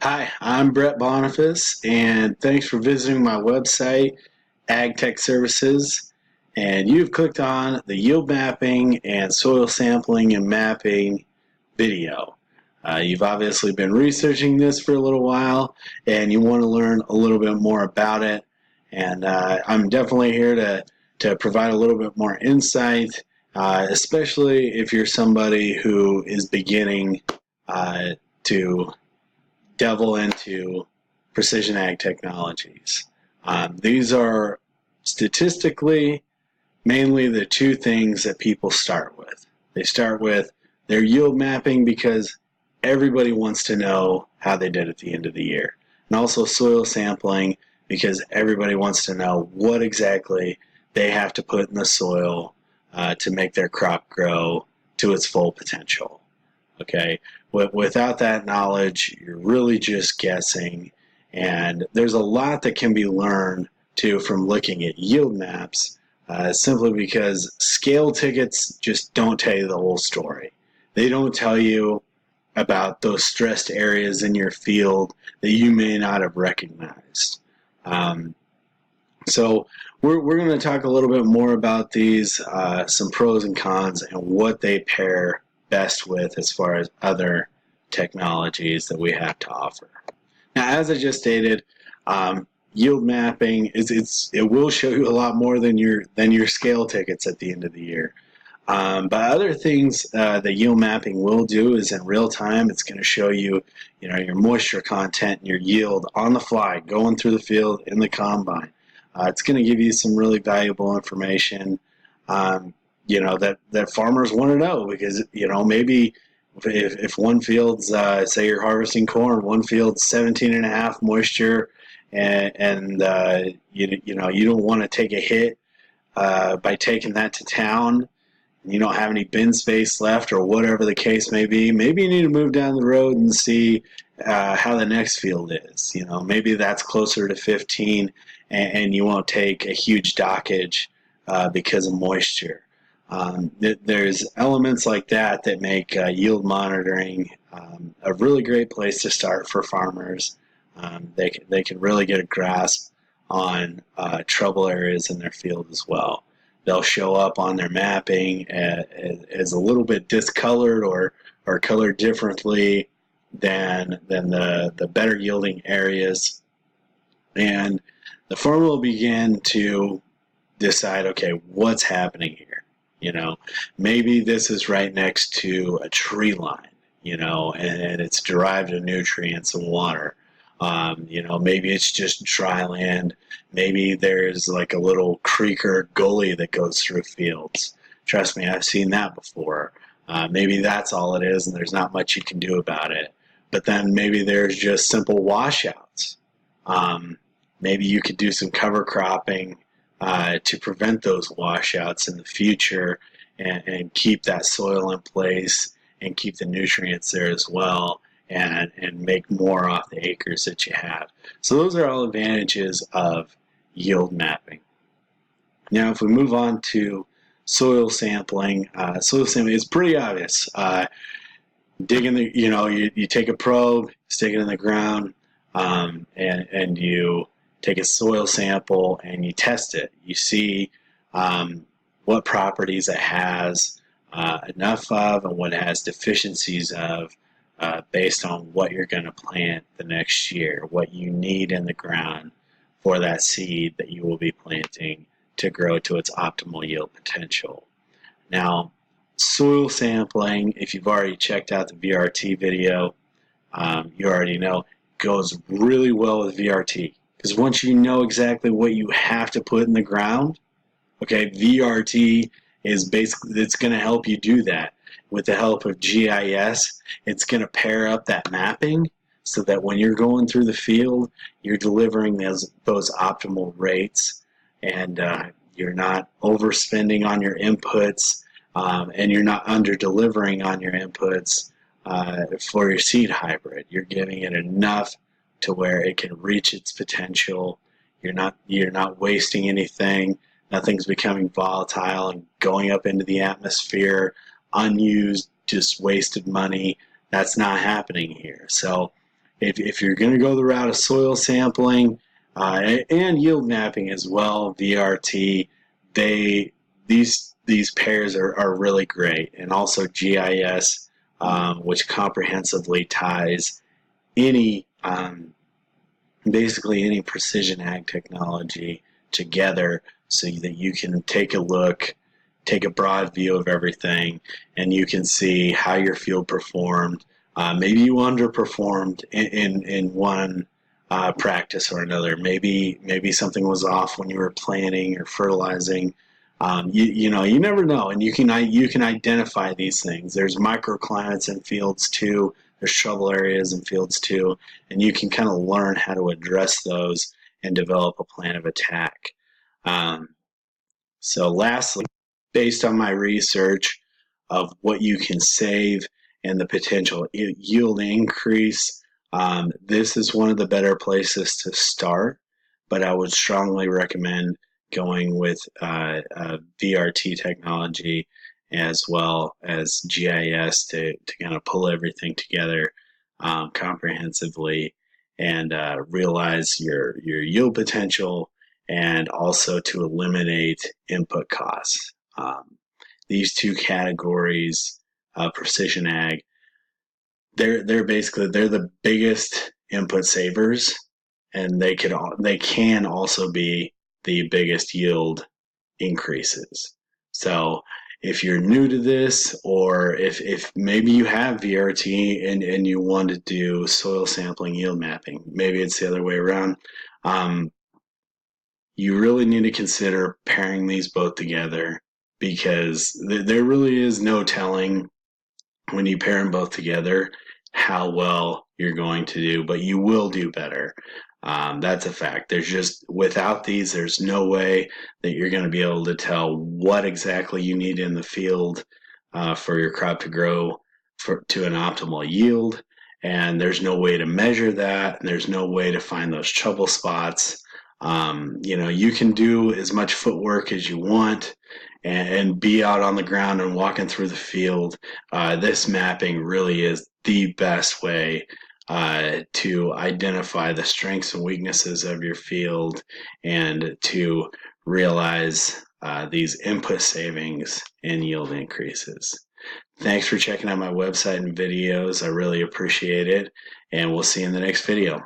Hi, I'm Brett Boniface, and thanks for visiting my website, AgTech Services. And you've clicked on the yield mapping and soil sampling and mapping video. You've obviously been researching this for a little while, and you want to learn a little bit more about it. And I'm definitely here to provide a little bit more insight, especially if you're somebody who is beginning to delve into precision ag technologies. These are statistically mainly the two things that people start with. They start with their yield mapping because everybody wants to know how they did at the end of the year, and also soil sampling because everybody wants to know what exactly they have to put in the soil to make their crop grow to its full potential. Okay, without that knowledge, you're really just guessing, and there's a lot that can be learned too from looking at yield maps, simply because scale tickets just don't tell you the whole story. They don't tell you about those stressed areas in your field that you may not have recognized. Um, so we're going to talk a little bit more about these, some pros and cons, and what they pair best with as far as other technologies that we have to offer. Now, as I just stated, yield mapping it will show you a lot more than your scale tickets at the end of the year. But other things that yield mapping will do is in real time, it's going to show you, your moisture content and your yield on the fly, going through the field in the combine. It's going to give you some really valuable information, that farmers want to know because, maybe if one field's, say you're harvesting corn, one field's 17 and a half moisture, and you don't want to take a hit by taking that to town, you don't have any bin space left or whatever the case may be, maybe you need to move down the road and see how the next field is. Maybe that's closer to 15 and you won't take a huge dockage because of moisture. There's elements like that that make yield monitoring a really great place to start for farmers. They can really get a grasp on trouble areas in their field as well. They'll show up on their mapping as a little bit discolored or colored differently than the better yielding areas. And the farmer will begin to decide, okay, what's happening here? Maybe this is right next to a tree line, and it's derived of nutrients and water. Maybe it's just dry land. Maybe there's like a little creek or gully that goes through fields. Trust me, I've seen that before. Maybe that's all it is and there's not much you can do about it. But then maybe there's just simple washouts. Maybe you could do some cover cropping to prevent those washouts in the future and keep that soil in place and keep the nutrients there as well, and make more off the acres that you have. So those are all advantages of yield mapping. Now, if we move on to soil sampling is pretty obvious. Dig in the, you take a probe, stick it in the ground, and you take a soil sample and you test it. You see what properties it has enough of and what it has deficiencies of, based on what you're going to plant the next year, what you need in the ground for that seed that you will be planting to grow to its optimal yield potential. Now, soil sampling, if you've already checked out the VRT video, you already know, goes really well with VRT. Because once you know exactly what you have to put in the ground, okay, VRT is basically, it's going to help you do that. With the help of GIS, it's going to pair up that mapping so that when you're going through the field, you're delivering those optimal rates, and you're not overspending on your inputs, and you're not under-delivering on your inputs for your seed hybrid. You're giving it enough to where it can reach its potential. You're not wasting anything. Nothing's becoming volatile and going up into the unused, just wasted money. That's not happening here. So, if you're going to go the route of soil sampling and yield mapping as well, VRT, these pairs are really great, and also GIS, which comprehensively ties any basically any precision ag technology together so that you can take a look, take a broad view of everything, and you can see how your field performed. Maybe you underperformed in one practice or another. Maybe something was off when you were planting or fertilizing. You never know, and you can identify these things. There's microclimates in fields too. There's trouble areas in fields too, and you can kind of learn how to address those and develop a plan of attack. Um, so lastly, based on my research of what you can save and the potential yield increase, this is one of the better places to start, but I would strongly recommend going with VRT technology as well as GIS to kind of pull everything together comprehensively and realize your yield potential and also to eliminate input costs. These two categories, precision ag, they're basically they're the biggest input savers, and they can also be the biggest yield increases. So if you're new to this, or if maybe you have VRT and you want to do soil sampling yield mapping, maybe it's the other way around. You really need to consider pairing these both together, because there really is no telling when you pair them both together how well you're going to do, but you will do better. That's a fact. There's just, without these, there's no way that you're going to be able to tell what exactly you need in the field for your crop to grow to an optimal yield. And there's no way to measure that. And there's no way to find those trouble spots. You can do as much footwork as you want and be out on the ground and walking through the field. This mapping really is the best way to identify the strengths and weaknesses of your field and to realize these input savings and yield increases. Thanks for checking out my website and videos. I really appreciate it, and we'll see you in the next video.